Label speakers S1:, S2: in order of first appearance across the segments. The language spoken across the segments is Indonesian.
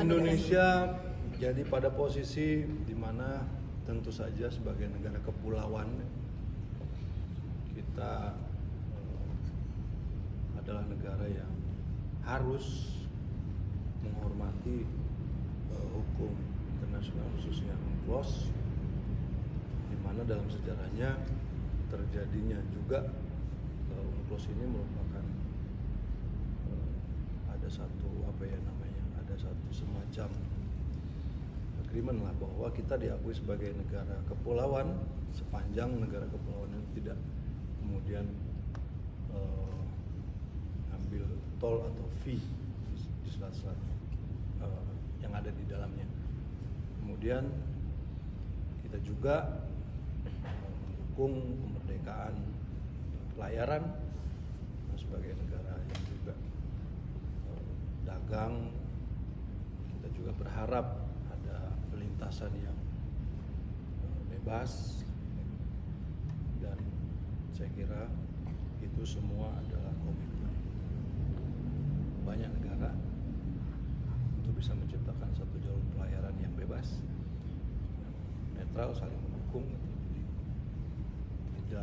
S1: Indonesia jadi pada posisi di mana tentu saja sebagai negara kepulauan kita adalah negara yang harus menghormati hukum internasional khususnya UNCLOS, di mana dalam sejarahnya terjadinya juga UNCLOS ini merupakan ada satu semacam agreement lah bahwa kita diakui sebagai negara kepulauan sepanjang negara kepulauan itu tidak kemudian ambil tol atau fee di selat-selat yang ada di dalamnya. Kemudian kita juga mendukung kemerdekaan pelayaran sebagai negara yang juga dagang. Kita juga berharap ada pelintasan yang bebas, dan saya kira itu semua adalah komitmen banyak negara untuk bisa menciptakan satu jalur pelayaran yang bebas, netral, saling mendukung. Jadi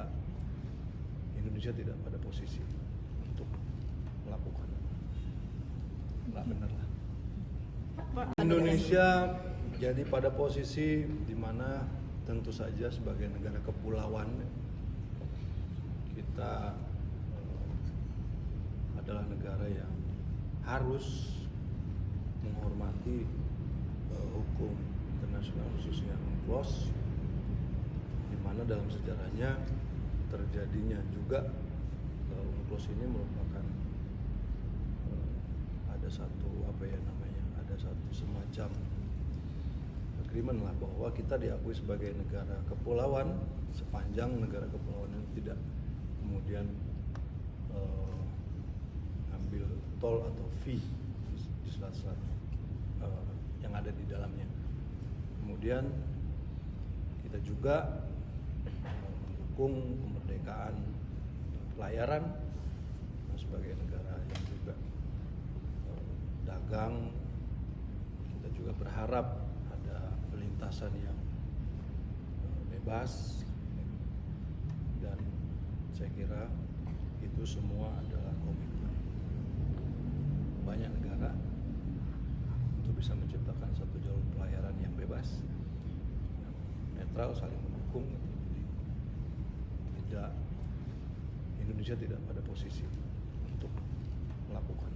S1: Indonesia tidak pada posisi untuk melakukan, nggak benar lah. Indonesia jadi pada posisi di mana tentu saja sebagai negara kepulauan kita adalah negara yang harus menghormati hukum internasional khususnya UNCLOS, di mana dalam sejarahnya terjadinya juga UNCLOS ini merupakan ada satu semacam agreement lah bahwa kita diakui sebagai negara kepulauan sepanjang negara kepulauan itu tidak kemudian ambil tol atau fee di selat-selat yang ada di dalamnya. Kemudian kita juga mendukung kemerdekaan pelayaran sebagai negara yang juga dagang. Kita juga berharap ada pelintasan yang bebas, dan saya kira itu semua adalah komitmen banyak negara untuk bisa menciptakan satu jalur pelayaran yang bebas, yang netral, saling mendukung. Jadi Indonesia tidak pada posisi untuk melakukan,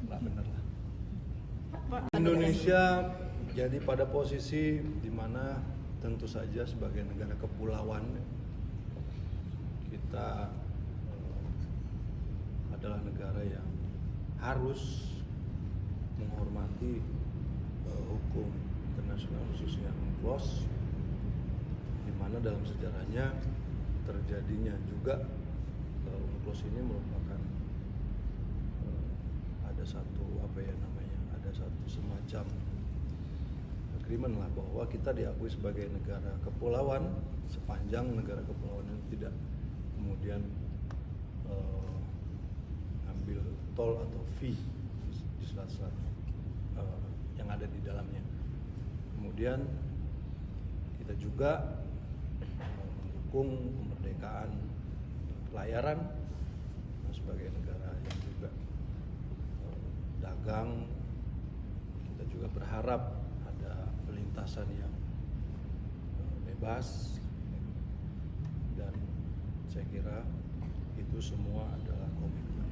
S1: nggak benar lah. Indonesia jadi pada posisi di mana tentu saja sebagai negara kepulauan kita adalah negara yang harus menghormati hukum internasional khususnya UNCLOS, di mana dalam sejarahnya terjadinya juga UNCLOS ini merupakan ada satu semacam agreement lah bahwa kita diakui sebagai negara kepulauan sepanjang negara kepulauan itu tidak kemudian ambil tol atau fee di selat-selat yang ada di dalamnya. Kemudian kita juga mendukung kemerdekaan pelayaran sebagai negara yang juga dagang. Kita juga berharap ada pelintasan yang bebas, dan saya kira itu semua adalah komitmen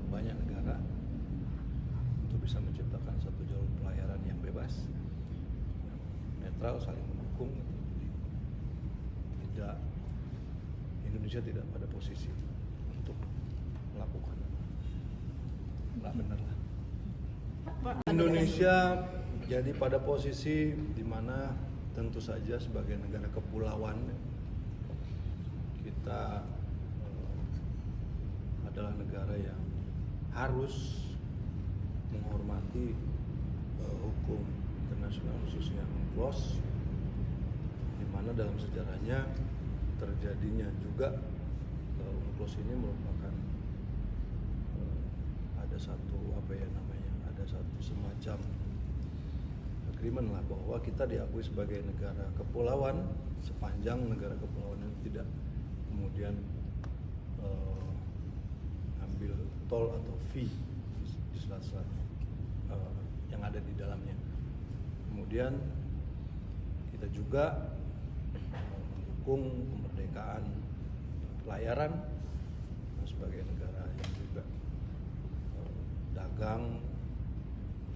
S1: banyak negara untuk bisa menciptakan satu jalur pelayaran yang bebas, yang netral, saling mendukung. Jadi Indonesia tidak pada posisi untuk melakukan, nggak benar lah. Indonesia jadi pada posisi di mana tentu saja sebagai negara kepulauan kita adalah negara yang harus menghormati hukum internasional khususnya UNCLOS, di mana dalam sejarahnya terjadinya juga UNCLOS ini merupakan ada semacam agreement lah bahwa kita diakui sebagai negara kepulauan sepanjang negara kepulauan itu tidak kemudian ambil tol atau fee di selat-selat yang ada di dalamnya. Kemudian kita juga mendukung kemerdekaan pelayaran sebagai negara yang juga dagang.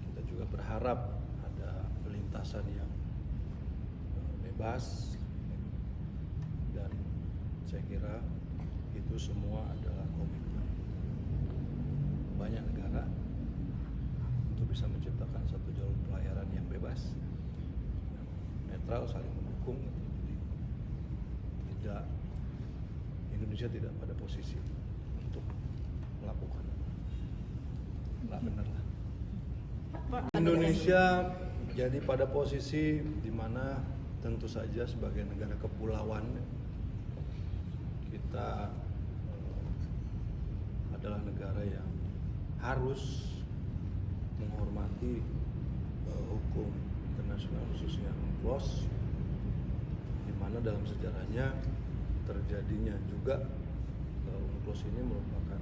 S1: Kita juga berharap ada pelintasan yang bebas, dan saya kira itu semua adalah komitmen banyak negara untuk bisa menciptakan satu jalur pelayaran yang bebas, yang netral, saling mendukung. Jadi Indonesia tidak pada posisi untuk melakukan, nggak benar lah. Indonesia jadi pada posisi di mana tentu saja sebagai negara kepulauan kita adalah negara yang harus menghormati hukum internasional, khususnya UNCLOS, di mana dalam sejarahnya terjadinya juga UNCLOS ini merupakan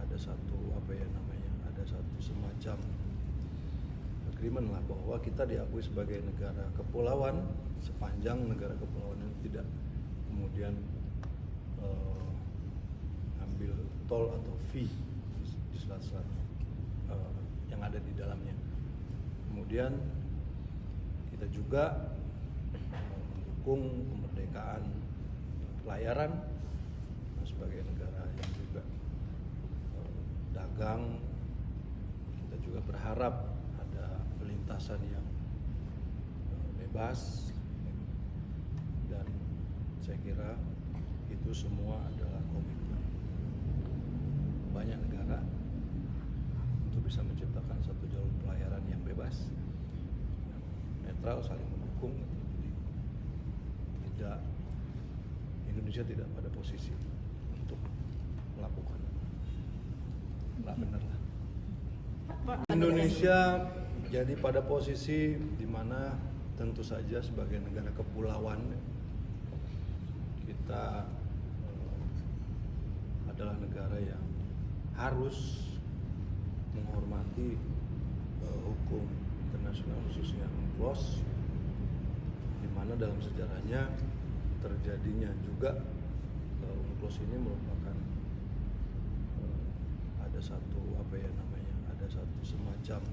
S1: ada satu ada satu semacam agreement lah bahwa kita diakui sebagai negara kepulauan sepanjang negara kepulauan itu tidak kemudian ambil tol atau fee di selat-selat yang ada di dalamnya. Kemudian kita juga mendukung kemerdekaan pelayaran sebagai negara yang juga dagang. Kita juga berharap ada pelintasan yang bebas, dan saya kira itu semua adalah komitmen banyak negara untuk bisa menciptakan satu jalur pelayaran yang bebas, yang netral, saling mendukung. Jadi Indonesia tidak pada posisi untuk melakukan, nggak benar lah. Indonesia jadi pada posisi di mana tentu saja sebagai negara kepulauan kita adalah negara yang harus menghormati hukum internasional, khususnya UNCLOS, di mana dalam sejarahnya terjadinya juga UNCLOS ini merupakan ada satu ada satu semacam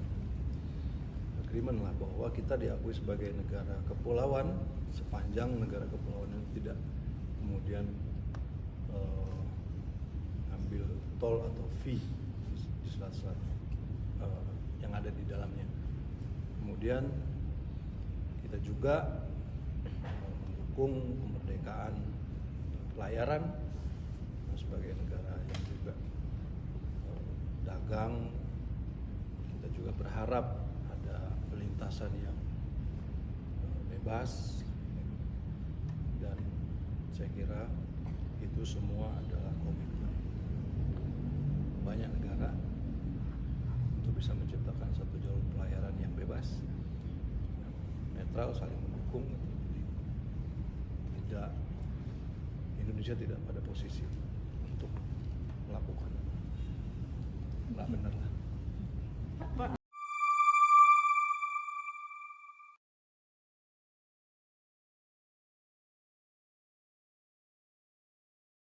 S1: agreement lah bahwa kita diakui sebagai negara kepulauan sepanjang negara kepulauan itu tidak kemudian ambil tol atau fee di selat-selat yang ada di dalamnya. Kemudian kita juga mendukung kemerdekaan pelayaran sebagai negara yang juga dagang. Kita juga berharap ada pelintasan yang bebas, dan saya kira itu semua adalah komitmen banyak negara untuk bisa menciptakan satu jalur pelayaran yang bebas, yang netral, saling mendukung. Jadi Indonesia tidak pada posisi untuk melakukan, nggak benar lah.